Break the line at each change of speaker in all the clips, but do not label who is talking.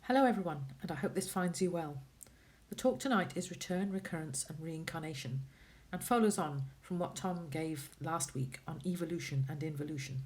Hello everyone, and I hope this finds you well. The talk tonight is Return, Recurrence and Reincarnation, and follows on from what Tom gave last week on evolution and involution.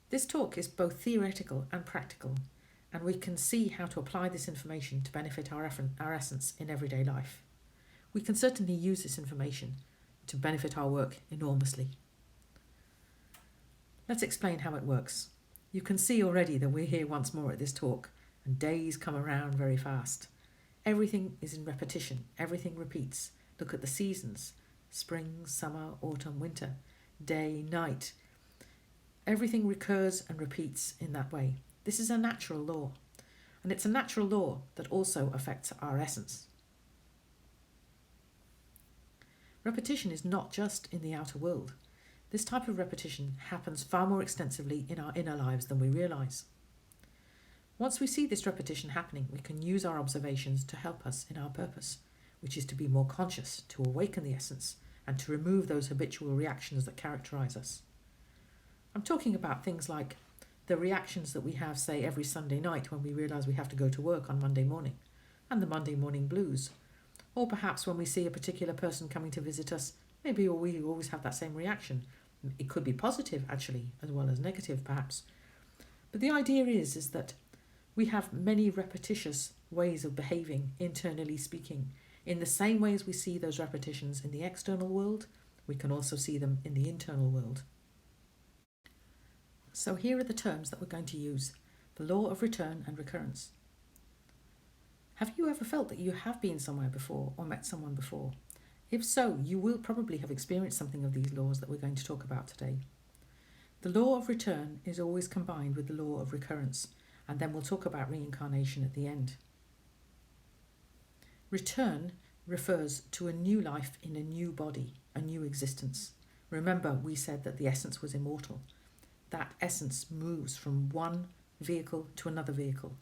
This talk is both theoretical and practical, and we can see how to apply this information to benefit our essence in everyday life. We can certainly use this information to benefit our work enormously. Let's explain how it works. You can see already that we're here once more at this talk, and days come around very fast. Everything is in repetition, everything repeats. Look at the seasons: spring, summer, autumn, winter, day, night. Everything recurs and repeats in that way. This is a natural law, and it's a natural law that also affects our essence. Repetition is not just in the outer world. This type of repetition happens far more extensively in our inner lives than we realise. Once we see this repetition happening, we can use our observations to help us in our purpose, which is to be more conscious, to awaken the essence, and to remove those habitual reactions that characterise us. I'm talking about things like the reactions that we have, say, every Sunday night when we realise we have to go to work on Monday morning, and the Monday morning blues. Or perhaps when we see a particular person coming to visit us, maybe we always have that same reaction. It could be positive, actually, as well as negative, perhaps. But the idea is that we have many repetitious ways of behaving, internally speaking. In the same way as we see those repetitions in the external world, we can also see them in the internal world. So here are the terms that we're going to use: the law of return and recurrence. Have you ever felt that you have been somewhere before or met someone before? If so, you will probably have experienced something of these laws that we're going to talk about today. The law of return is always combined with the law of recurrence, and then we'll talk about reincarnation at the end. Return refers to a new life in a new body, a new existence. Remember, we said that the essence was immortal. That essence moves from one vehicle to another vehicle.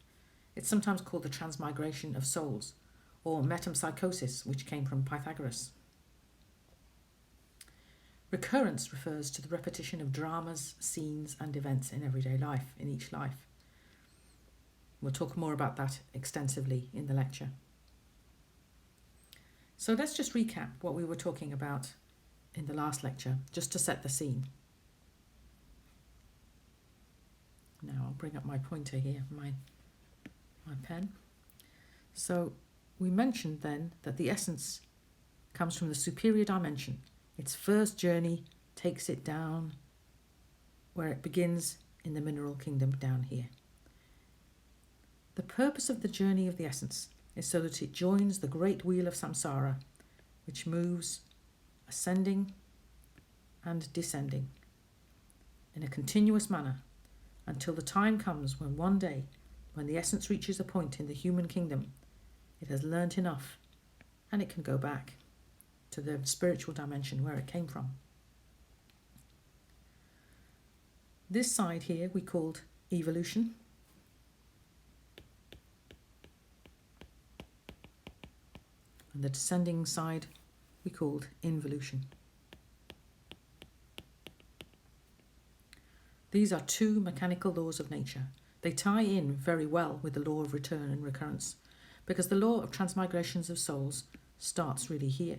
It's sometimes called the transmigration of souls, or metempsychosis, which came from Pythagoras. Recurrence refers to the repetition of dramas, scenes and events in everyday life, in each life. We'll talk more about that extensively in the lecture. So let's just recap what we were talking about in the last lecture, just to set the scene. Now I'll bring up my pointer here, my pen. So we mentioned then that the essence comes from the superior dimension. Its first journey takes it down where it begins in the mineral kingdom down here. The purpose of the journey of the essence is so that it joins the great wheel of samsara, which moves ascending and descending in a continuous manner until the time comes when one day, when the essence reaches a point in the human kingdom, it has learnt enough and it can go back to the spiritual dimension where it came from. This side here we called evolution. And the descending side we called involution. These are two mechanical laws of nature. They tie in very well with the law of return and recurrence, because the law of transmigrations of souls starts really here,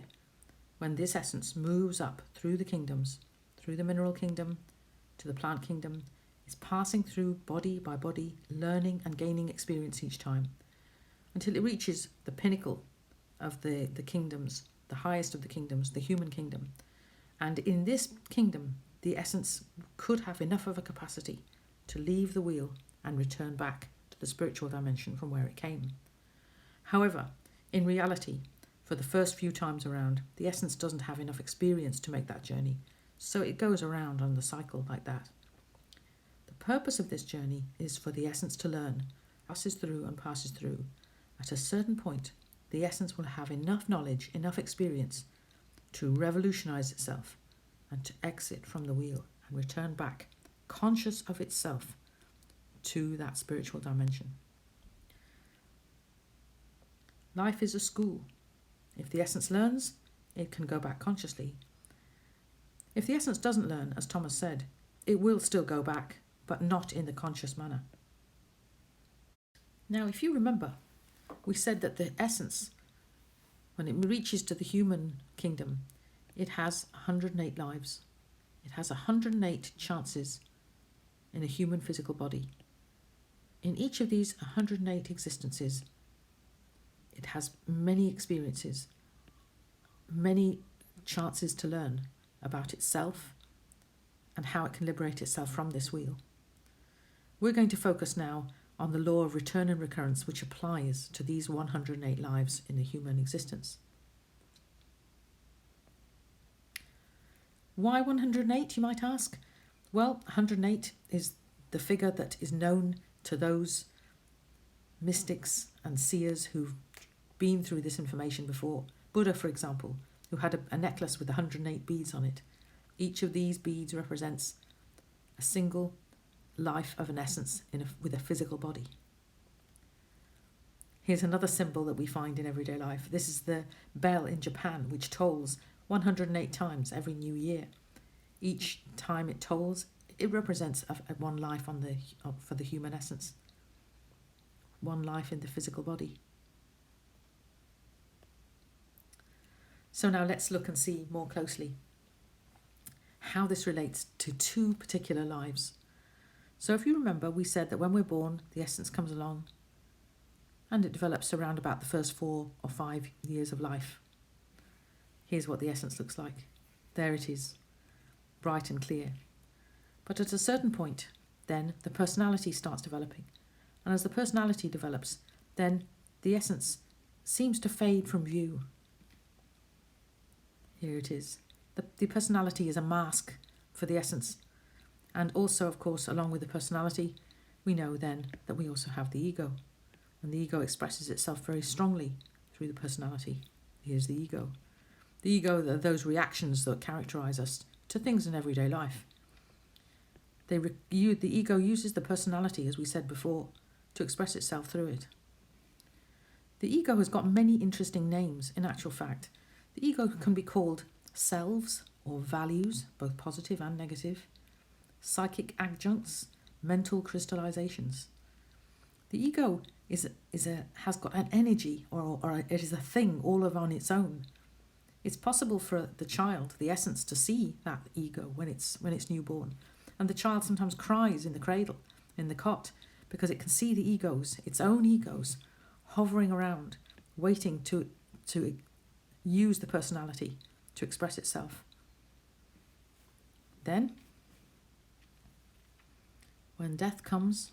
when this essence moves up through the kingdoms, through the mineral kingdom to the plant kingdom, is passing through body by body, learning and gaining experience each time, until it reaches the pinnacle of the kingdoms, the highest of the kingdoms, the human kingdom. And in this kingdom, the essence could have enough of a capacity to leave the wheel and return back to the spiritual dimension from where it came. However, in reality, for the first few times around, the essence doesn't have enough experience to make that journey, so it goes around on the cycle like that. The purpose of this journey is for the essence to learn, passes through and passes through. At a certain point, the essence will have enough knowledge, enough experience to revolutionize itself and to exit from the wheel and return back, conscious of itself, to that spiritual dimension. Life is a school. If the essence learns, it can go back consciously. If the essence doesn't learn, as Thomas said, it will still go back, but not in the conscious manner. Now, if you remember, we said that the essence, when it reaches to the human kingdom, it has 108 lives. It has 108 chances in a human physical body. In each of these 108 existences, it has many experiences, many chances to learn about itself and how it can liberate itself from this wheel. We're going to focus now on the law of return and recurrence, which applies to these 108 lives in the human existence. Why 108, you might ask? Well, 108 is the figure that is known to those mystics and seers who've been through this information before. Buddha, for example, who had a necklace with 108 beads on it. Each of these beads represents a single life of an essence with a physical body. Here's another symbol that we find in everyday life. This is the bell in Japan, which tolls 108 times every new year. Each time it tolls, it represents one life for the human essence. One life in the physical body. So now let's look and see more closely how this relates to two particular lives. So if you remember, we said that when we're born, the essence comes along and it develops around about the first 4 or 5 years of life. Here's what the essence looks like. There it is, bright and clear. But at a certain point, then the personality starts developing. And as the personality develops, then the essence seems to fade from view. Here it is. The personality is a mask for the essence. And also, of course, along with the personality, we know then that we also have the ego. And the ego expresses itself very strongly through the personality. Here's the ego. The ego are those reactions that characterize us to things in everyday life. The ego uses the personality, as we said before, to express itself through it. The ego has got many interesting names, in actual fact. The ego can be called selves or values, both positive and negative, psychic adjuncts, mental crystallizations. The ego has got an energy, or it is a thing all on its own. It's possible for the child, the essence, to see that ego when it's newborn. And the child sometimes cries in the cradle, in the cot, because it can see the egos, its own egos, hovering around, waiting to use the personality to express itself. Then, when death comes,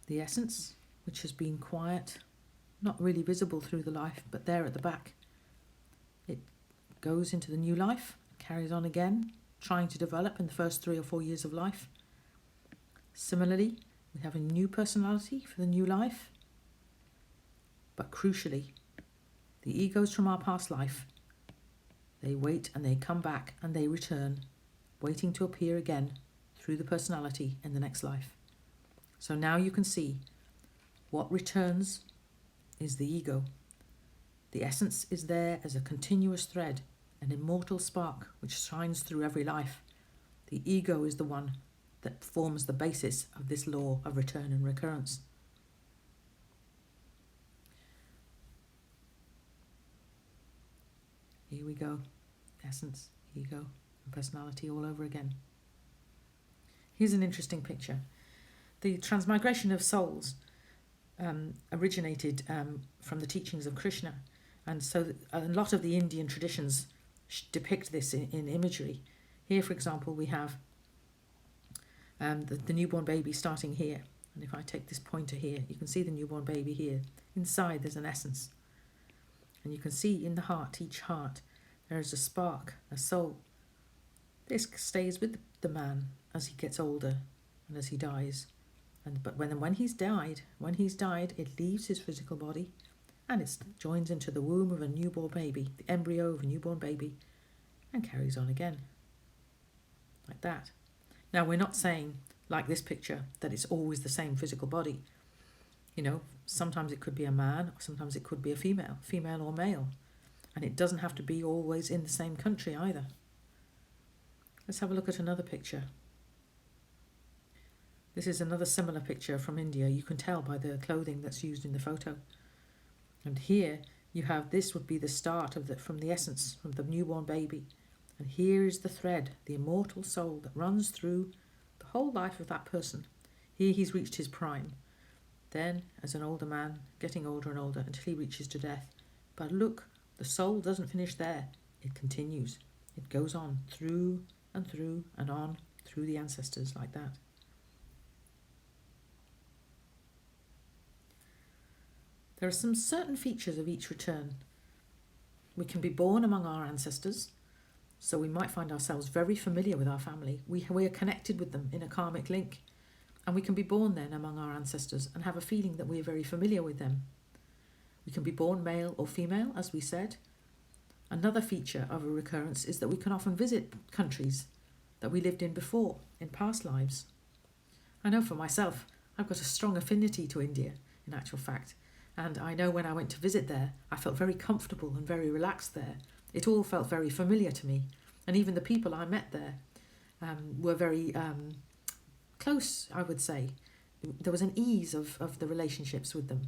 the essence, which has been quiet, not really visible through the life, but there at the back, it goes into the new life, carries on again, trying to develop in the first 3 or 4 years of life. Similarly, we have a new personality for the new life. But crucially, the egos from our past life, they wait and they come back and they return, waiting to appear again through the personality in the next life. So now you can see what returns is the ego. The essence is there as a continuous thread, an immortal spark which shines through every life. The ego is the one that forms the basis of this law of return and recurrence. Here we go. Essence, ego, and personality all over again. Here's an interesting picture. The transmigration of souls originated from the teachings of Krishna. And so a lot of the Indian traditions depict this in imagery. Here, for example, we have the newborn baby starting here. And if I take this pointer here, you can see the newborn baby here. Inside there's an essence. And you can see in the heart, each heart, there is a spark, a soul. This stays with the man as he gets older and as he dies. But when he's died, it leaves his physical body and it joins into the womb of a newborn baby, the embryo of a newborn baby, and carries on again. Like that. Now, we're not saying, like this picture, that it's always the same physical body. You know, sometimes it could be a man, or sometimes it could be a female or male. And it doesn't have to be always in the same country either. Let's have a look at another picture. This is another similar picture from India. You can tell by the clothing that's used in the photo. And here you have, this would be the start of from the essence, from the newborn baby. And here is the thread, the immortal soul that runs through the whole life of that person. Here he's reached his prime. Then, as an older man, getting older and older until he reaches to death. But look, the soul doesn't finish there. It continues. It goes on through and through and on through the ancestors like that. There are some certain features of each return. We can be born among our ancestors, so we might find ourselves very familiar with our family. We are connected with them in a karmic link. And we can be born then among our ancestors and have a feeling that we are very familiar with them. We can be born male or female, as we said. Another feature of a recurrence is that we can often visit countries that we lived in before, in past lives. I know for myself, I've got a strong affinity to India, in actual fact. And I know when I went to visit there, I felt very comfortable and very relaxed there. It all felt very familiar to me. And even the people I met there were very close, I would say. There was an ease of the relationships with them.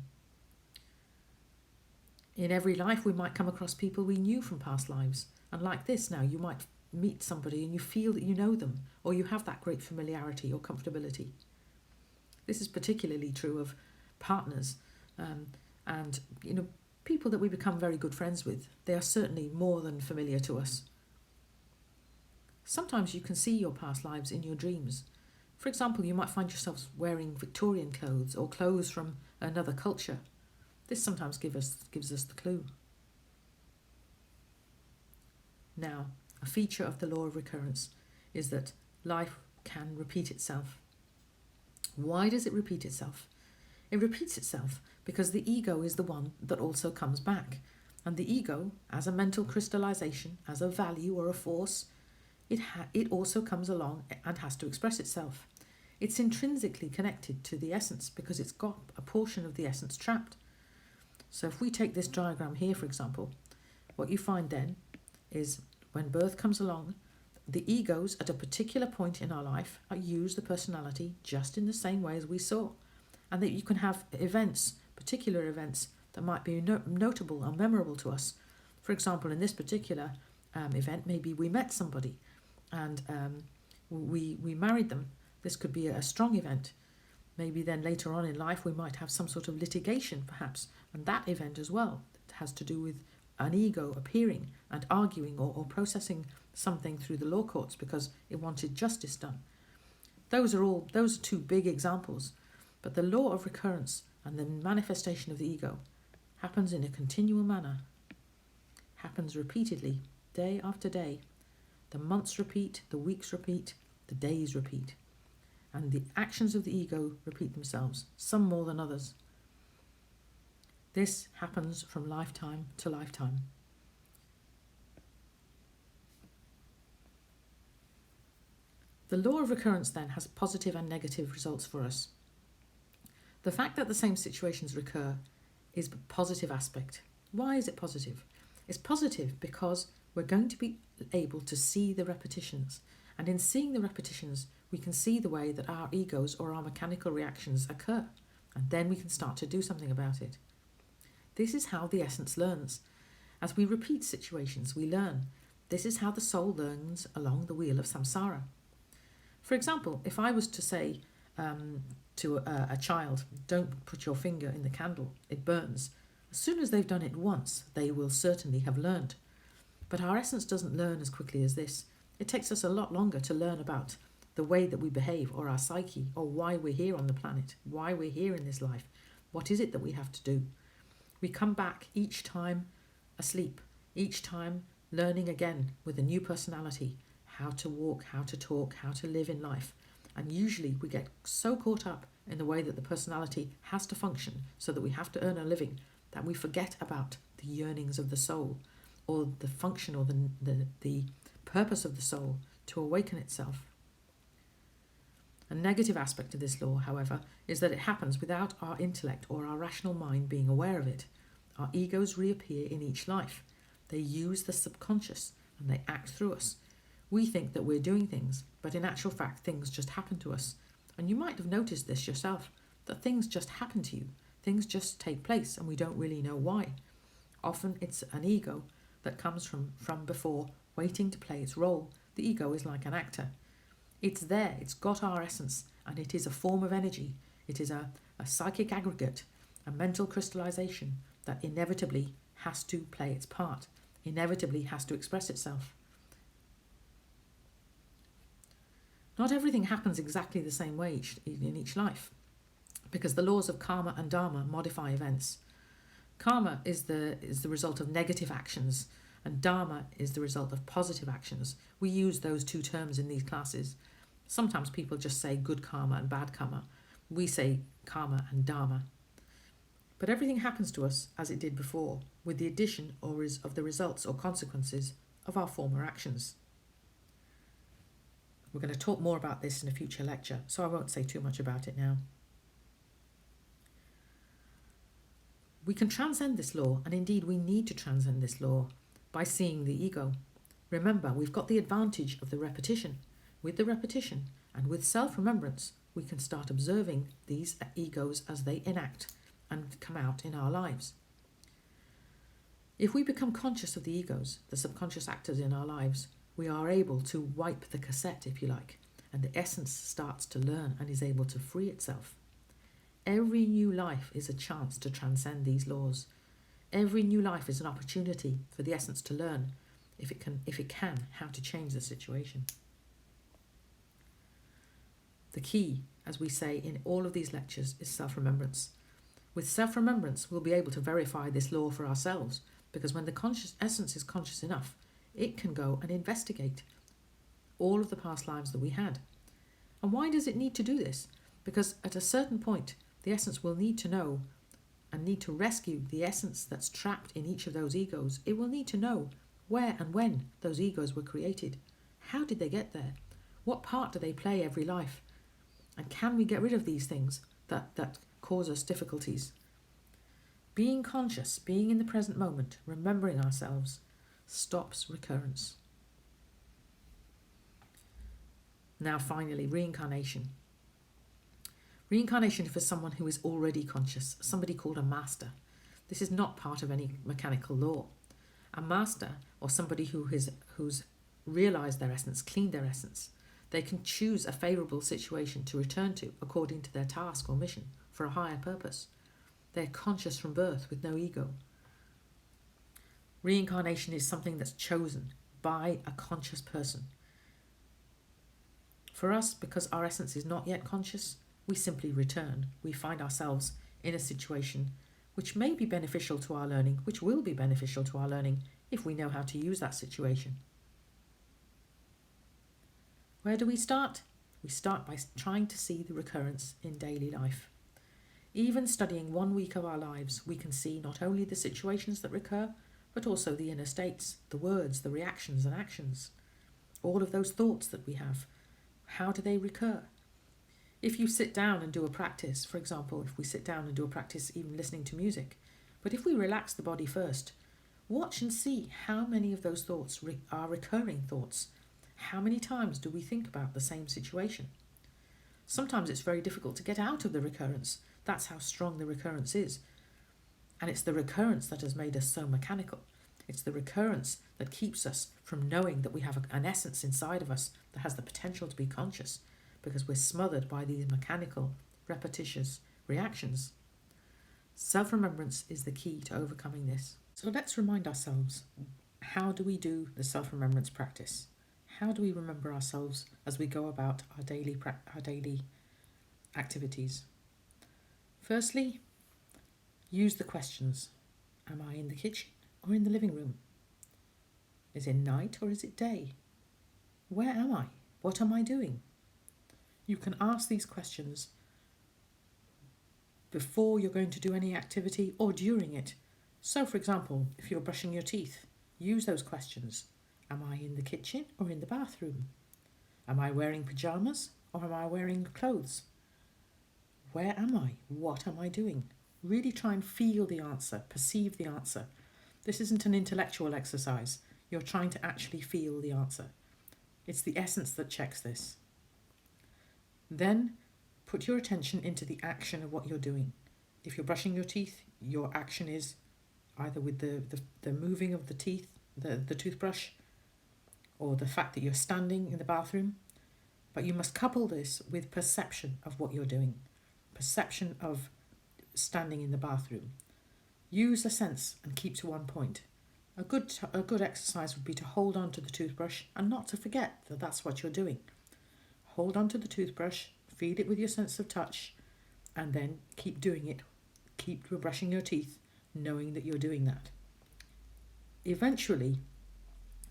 In every life, we might come across people we knew from past lives. And like this now, you might meet somebody and you feel that you know them, or you have that great familiarity or comfortability. This is particularly true of partners and people that we become very good friends with. They are certainly more than familiar to us. Sometimes you can see your past lives in your dreams. For example, you might find yourself wearing Victorian clothes or clothes from another culture. This sometimes gives us the clue. Now, a feature of the law of recurrence is that life can repeat itself. Why does it repeat itself? It repeats itself because the ego is the one that also comes back. And the ego, as a mental crystallization, as a value or a force, it also comes along and has to express itself. It's intrinsically connected to the essence because it's got a portion of the essence trapped. So if we take this diagram here, for example, what you find then is when birth comes along, the egos at a particular point in our life use the personality just in the same way as we saw. And that you can have events, particular events, that might be notable or memorable to us. For example, in this particular event, maybe we met somebody and we married them. This could be a strong event. Maybe then later on in life we might have some sort of litigation perhaps, and that event as well has to do with an ego appearing and arguing or processing something through the law courts because it wanted justice done. Those are two big examples, but the law of recurrence and the manifestation of the ego happens in a continual manner, happens repeatedly, day after day. The months repeat, the weeks repeat, the days repeat. And the actions of the ego repeat themselves, some more than others. This happens from lifetime to lifetime. The law of recurrence then has positive and negative results for us. The fact that the same situations recur is a positive aspect. Why is it positive? It's positive because we're going to be able to see the repetitions. And in seeing the repetitions, we can see the way that our egos or our mechanical reactions occur. And then we can start to do something about it. This is how the essence learns. As we repeat situations, we learn. This is how the soul learns along the wheel of samsara. For example, if I was to say to a child, don't put your finger in the candle, it burns. As soon as they've done it once, they will certainly have learned. But our essence doesn't learn as quickly as this. It takes us a lot longer to learn about the way that we behave or our psyche or why we're here on the planet, why we're here in this life. What is it that we have to do? We come back each time asleep, each time learning again with a new personality, how to walk, how to talk, how to live in life. And usually we get so caught up in the way that the personality has to function so that we have to earn a living that we forget about the yearnings of the soul or the function or the purpose of the soul to awaken itself. A negative aspect of this law, however, is that it happens without our intellect or our rational mind being aware of it. Our egos reappear in each life. They use the subconscious and they act through us. We think that we're doing things, but in actual fact, things just happen to us. And you might have noticed this yourself, that things just happen to you. Things just take place and we don't really know why. Often it's an ego that comes from before, waiting to play its role. The ego is like an actor. It's there, it's got our essence, and it is a form of energy. It is a psychic aggregate, a mental crystallization that inevitably has to play its part, inevitably has to express itself. Not everything happens exactly the same way in each life, because the laws of karma and dharma modify events. Karma is the result of negative actions, and dharma is the result of positive actions. We use those two terms in these classes. Sometimes people just say good karma and bad karma. We say karma and dharma. But everything happens to us as it did before, with the addition of the results or consequences of our former actions. We're going to talk more about this in a future lecture, so I won't say too much about it now. We can transcend this law, and indeed we need to transcend this law by seeing the ego. Remember, we've got the advantage of the repetition. With the repetition and with self-remembrance, we can start observing these egos as they enact and come out in our lives. If we become conscious of the egos, the subconscious actors in our lives, we are able to wipe the cassette, if you like, and the essence starts to learn and is able to free itself. Every new life is a chance to transcend these laws. Every new life is an opportunity for the essence to learn, if it can, how to change the situation. The key, as we say in all of these lectures, is self-remembrance. With self-remembrance, we'll be able to verify this law for ourselves, because when the conscious essence is conscious enough, it can go and investigate all of the past lives that we had. And why does it need to do this? Because at a certain point, the essence will need to know and need to rescue the essence that's trapped in each of those egos. It will need to know where and when those egos were created. How did they get there? What part do they play every life? And can we get rid of these things that cause us difficulties? Being conscious, being in the present moment, remembering ourselves, stops recurrence. Now finally, reincarnation. Reincarnation for someone who is already conscious, somebody called a master. This is not part of any mechanical law. A master, or somebody who's realised their essence, cleaned their essence, they can choose a favourable situation to return to according to their task or mission for a higher purpose. They're conscious from birth with no ego. Reincarnation is something that's chosen by a conscious person. For us, because our essence is not yet conscious, we simply return. We find ourselves in a situation which may be beneficial to our learning, which will be beneficial to our learning if we know how to use that situation. Where do we start? We start by trying to see the recurrence in daily life. Even studying 1 week of our lives, we can see not only the situations that recur, but also the inner states, the words, the reactions and actions. All of those thoughts that we have, how do they recur? If you sit down and do a practice, for example, if we sit down and do a practice even listening to music, but if we relax the body first, watch and see how many of those thoughts are recurring thoughts. How many times do we think about the same situation? Sometimes it's very difficult to get out of the recurrence. That's how strong the recurrence is. And it's the recurrence that has made us so mechanical. It's the recurrence that keeps us from knowing that we have an essence inside of us that has the potential to be conscious, because we're smothered by these mechanical, repetitious reactions. Self-remembrance is the key to overcoming this. So let's remind ourselves, how do we do the self-remembrance practice? How do we remember ourselves as we go about our daily activities? Firstly, use the questions. Am I in the kitchen or in the living room? Is it night or is it day? Where am I? What am I doing? You can ask these questions before you're going to do any activity or during it. So, for example, if you're brushing your teeth, use those questions. Am I in the kitchen or in the bathroom? Am I wearing pyjamas or am I wearing clothes? Where am I? What am I doing? Really try and feel the answer, perceive the answer. This isn't an intellectual exercise. You're trying to actually feel the answer. It's the essence that checks this. Then Put your attention into the action of what you're doing. If you're brushing your teeth, your action is either with the moving of the teeth, the toothbrush, or the fact that you're standing in the bathroom. But you must couple this with perception of what you're doing, perception of standing in the bathroom. Use a sense and keep to one point. A good exercise would be to hold on to the toothbrush and not to forget that that's what you're doing. Hold on to the toothbrush, feel it with your sense of touch, and then keep doing it. Keep brushing your teeth, knowing that you're doing that. Eventually,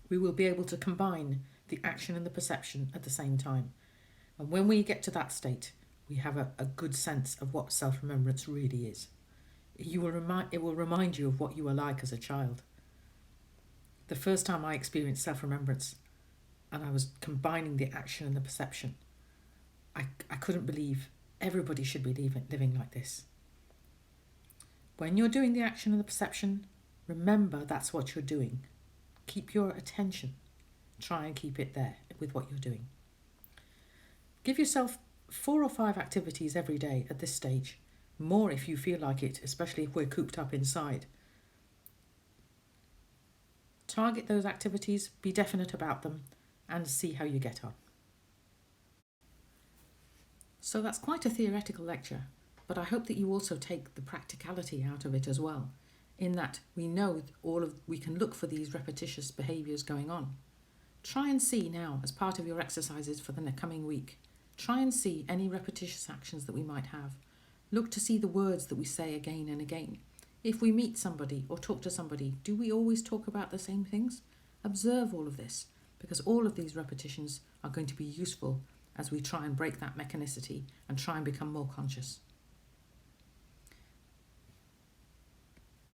we will be able to combine the action and the perception at the same time. And when we get to that state, we have a good sense of what self-remembrance really is. It will remind you of what you were like as a child. The first time I experienced self-remembrance and I was combining the action and the perception, I couldn't believe everybody should be living like this. When you're doing the action and the perception, remember that's what you're doing. Keep your attention. Try and keep it there with what you're doing. Give yourself 4 or 5 activities every day at this stage. More if you feel like it, especially if we're cooped up inside. Target those activities, be definite about them, and see how you get on. So that's quite a theoretical lecture, but I hope that you also take the practicality out of it as well, in that we know we can look for these repetitious behaviours going on. Try and see now, as part of your exercises for the coming week, try and see any repetitious actions that we might have. Look to see the words that we say again and again. If we meet somebody or talk to somebody, do we always talk about the same things? Observe all of this, because all of these repetitions are going to be useful as we try and break that mechanicity and try and become more conscious.